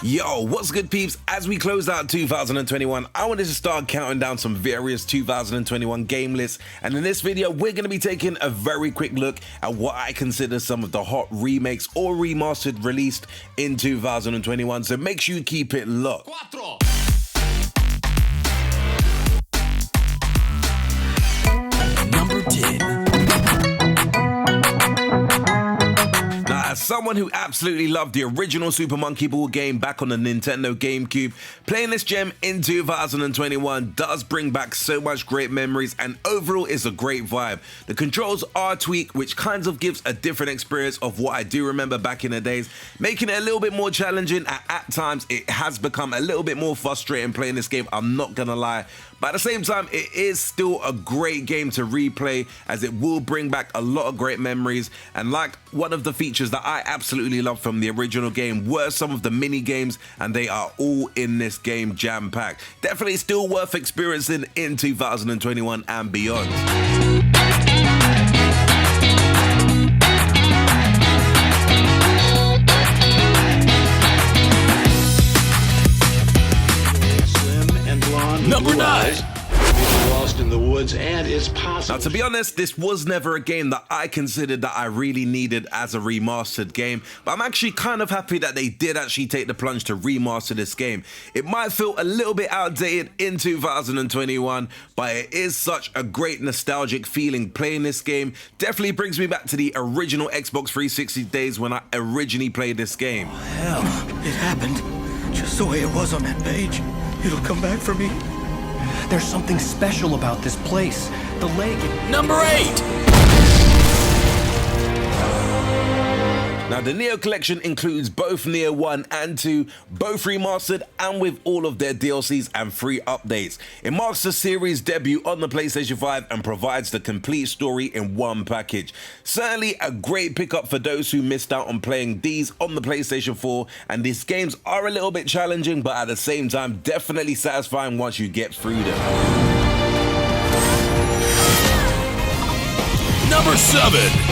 Yo, what's good, peeps? As we close out 2021, I wanted to start counting down some various 2021 game lists, and in this video, we're going to be taking a very quick look at what I consider some of the hot remakes or remastered released in 2021, so make sure you keep it locked. Number 10. As someone who absolutely loved the original Super Monkey Ball game back on the Nintendo GameCube, playing this gem in 2021 does bring back so much great memories and overall is a great vibe. The controls are tweaked, which kind of gives a different experience of what I do remember back in the days, making it a little bit more challenging. At times it has become a little bit more frustrating playing this game, I'm not gonna lie. But at the same time, it is still a great game to replay as it will bring back a lot of great memories. And like one of the features that I absolutely love from the original game were some of the mini games, and they are all in this game jam-packed. Definitely still worth experiencing in 2021 and beyond. Number 9. Lost in the woods, and it's possible. Now, to be honest, this was never a game that I considered that I really needed as a remastered game, but I'm actually kind of happy that they did actually take the plunge to remaster this game. It might feel a little bit outdated in 2021, but it is such a great nostalgic feeling playing this game. Definitely brings me back to the original Xbox 360 days when I originally played this game. Hell, it happened. Just the way it was on that page. It'll come back for me. There's something special about this place. The lake. Number 8. Now, the Neo Collection includes both Neo 1 and 2, both remastered and with all of their DLCs and free updates. It marks the series' debut on the PlayStation 5 and provides the complete story in one package. Certainly a great pickup for those who missed out on playing these on the PlayStation 4, and these games are a little bit challenging, but at the same time, definitely satisfying once you get through them. Number 7.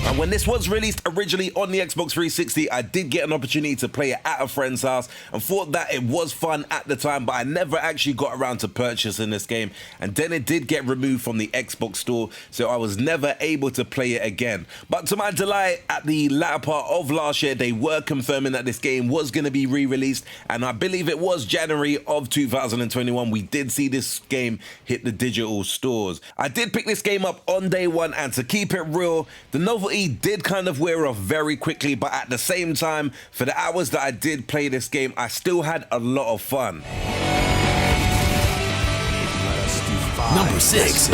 And when this was released originally on the Xbox 360, I did get an opportunity to play it at a friend's house and thought that it was fun at the time, but I never actually got around to purchasing this game, and then it did get removed from the Xbox store, so I was never able to play it again. But to my delight, at the latter part of last year, they were confirming that this game was going to be re-released, and I believe it was January of 2021 we did see this game hit the digital stores. I did pick this game up on day one, and to keep it real, the novelty did kind of wear off very quickly, but at the same time, for the hours that I did play this game, I still had a lot of fun. Number 6.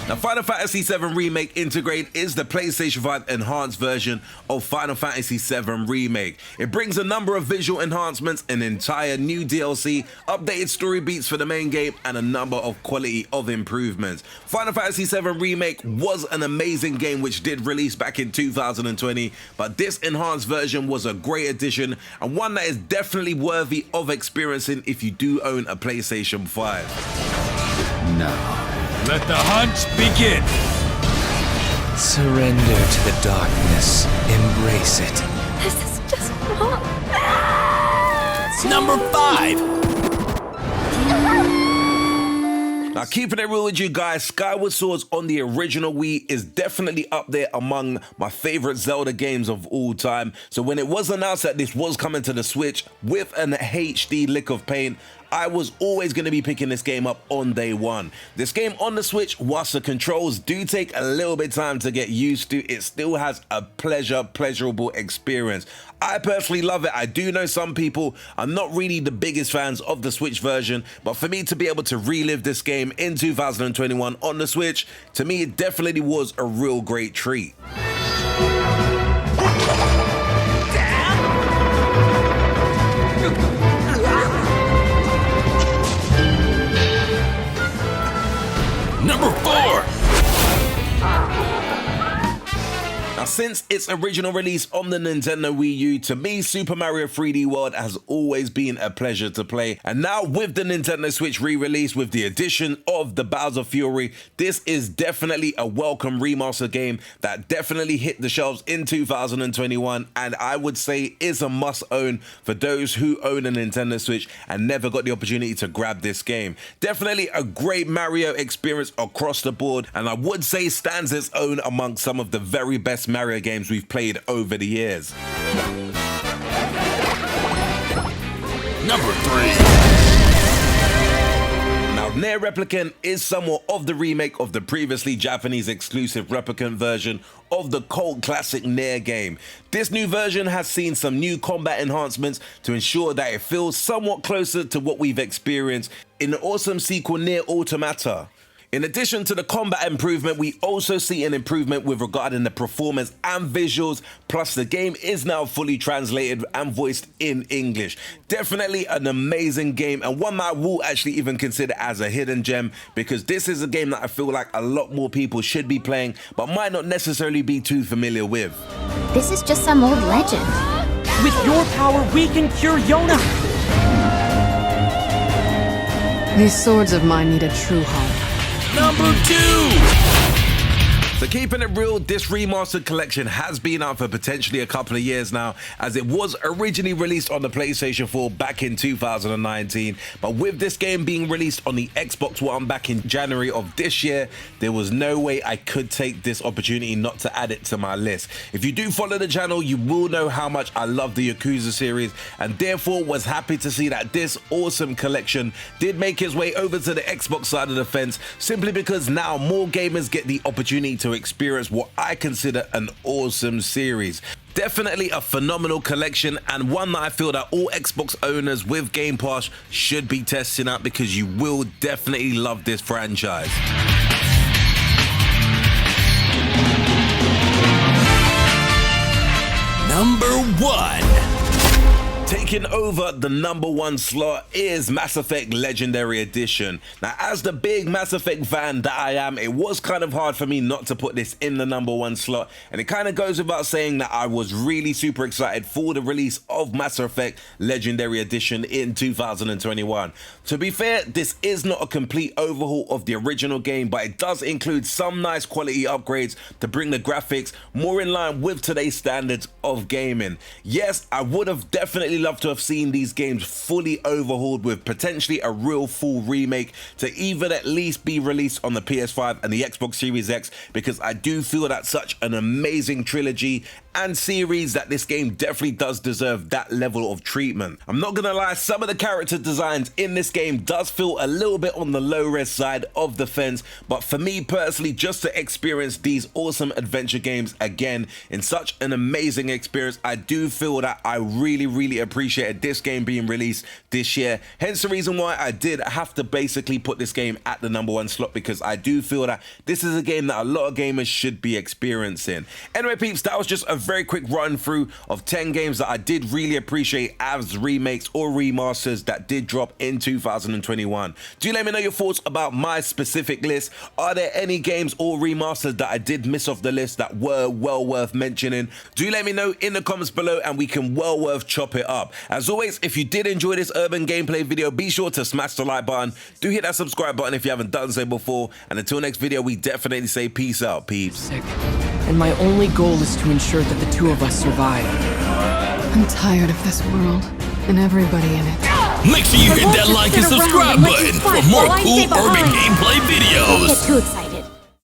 Now, Final Fantasy VII Remake Integrate is the PlayStation 5 enhanced version of Final Fantasy VII Remake. It brings a number of visual enhancements, an entire new DLC, updated story beats for the main game, and a number of quality of improvements. Final Fantasy VII Remake was an amazing game which did release back in 2020, but this enhanced version was a great addition and one that is definitely worthy of experiencing if you do own a PlayStation 5. No. Let the hunt begin. Surrender to the darkness. Embrace it. This is just wrong. Number 5. Now, keeping it real with you guys, Skyward Swords on the original Wii is definitely up there among my favorite Zelda games of all time. So when it was announced that this was coming to the Switch with an HD lick of paint, I was always going to be picking this game up on day one. This game on the Switch, whilst the controls do take a little bit of time to get used to, it still has a pleasurable experience. I personally love it. I do know some people are not really the biggest fans of the Switch version, but for me to be able to relive this game in 2021 on the Switch, to me it definitely was a real great treat. Number 4. Now, since its original release on the Nintendo Wii U, to me, Super Mario 3D World has always been a pleasure to play. And now with the Nintendo Switch re-release with the addition of the Bowser Fury, this is definitely a welcome remaster game that definitely hit the shelves in 2021, and I would say is a must-own for those who own a Nintendo Switch and never got the opportunity to grab this game. Definitely a great Mario experience across the board, and I would say stands its own amongst some of the very best Mario games we've played over the years. Number 3. Now, Nier Replicant is somewhat of the remake of the previously Japanese exclusive Replicant version of the cult classic Nier game. This new version has seen some new combat enhancements to ensure that it feels somewhat closer to what we've experienced in the awesome sequel Nier Automata. In addition to the combat improvement, we also see an improvement with regarding the performance and visuals, plus the game is now fully translated and voiced in English. Definitely an amazing game, and one that I will actually even consider as a hidden gem, because this is a game that I feel like a lot more people should be playing, but might not necessarily be too familiar with. This is just some old legend. With your power, we can cure Yona! These swords of mine need a true home. Number 2. So keeping it real, this remastered collection has been out for potentially a couple of years now, as it was originally released on the PlayStation 4 back in 2019. But with this game being released on the Xbox One back in January of this year, there was no way I could take this opportunity not to add it to my list. If you do follow the channel, you will know how much I love the Yakuza series, and therefore was happy to see that this awesome collection did make its way over to the Xbox side of the fence, simply because now more gamers get the opportunity to experience what I consider an awesome series. Definitely a phenomenal collection, and one that I feel that all Xbox owners with Game Pass should be testing out, because you will definitely love this franchise. Number 1. Taking over the number 1 slot is Mass Effect Legendary Edition. Now, as the big Mass Effect fan that I am, it was kind of hard for me not to put this in the number 1 slot, and it kind of goes without saying that I was really super excited for the release of Mass Effect Legendary Edition in 2021. To be fair, this is not a complete overhaul of the original game, but it does include some nice quality upgrades to bring the graphics more in line with today's standards of gaming. Yes, I would have definitely loved to have seen these games fully overhauled with potentially a real full remake to even at least be released on the PS5 and the Xbox Series X, because I do feel that such an amazing trilogy and series that this game definitely does deserve that level of treatment. I'm not gonna lie, some of the character designs in this game does feel a little bit on the low-res side of the fence, but for me personally, just to experience these awesome adventure games again in such an amazing experience, I do feel that I really appreciated this game being released this year. Hence the reason why I did have to basically put this game at the number 1 slot, because I do feel that this is a game that a lot of gamers should be experiencing. Anyway peeps, that was just a very quick run through of 10 games that I did really appreciate as remakes or remasters that did drop in 2021. Do let me know your thoughts about my specific list. Are there any games or remasters that I did miss off the list that were well worth mentioning? Do let me know in the comments below, and we can well worth chop it up. As always, if you did enjoy this urban gameplay video, be sure to smash the like button. Do hit that subscribe button if you haven't done so before, and until next video, we definitely say peace out, peeps. Sick. And my only goal is to ensure that the two of us survive. I'm tired of this world and everybody in it. Make sure you hit that like and subscribe button for more cool urban gameplay videos. Don't get too excited.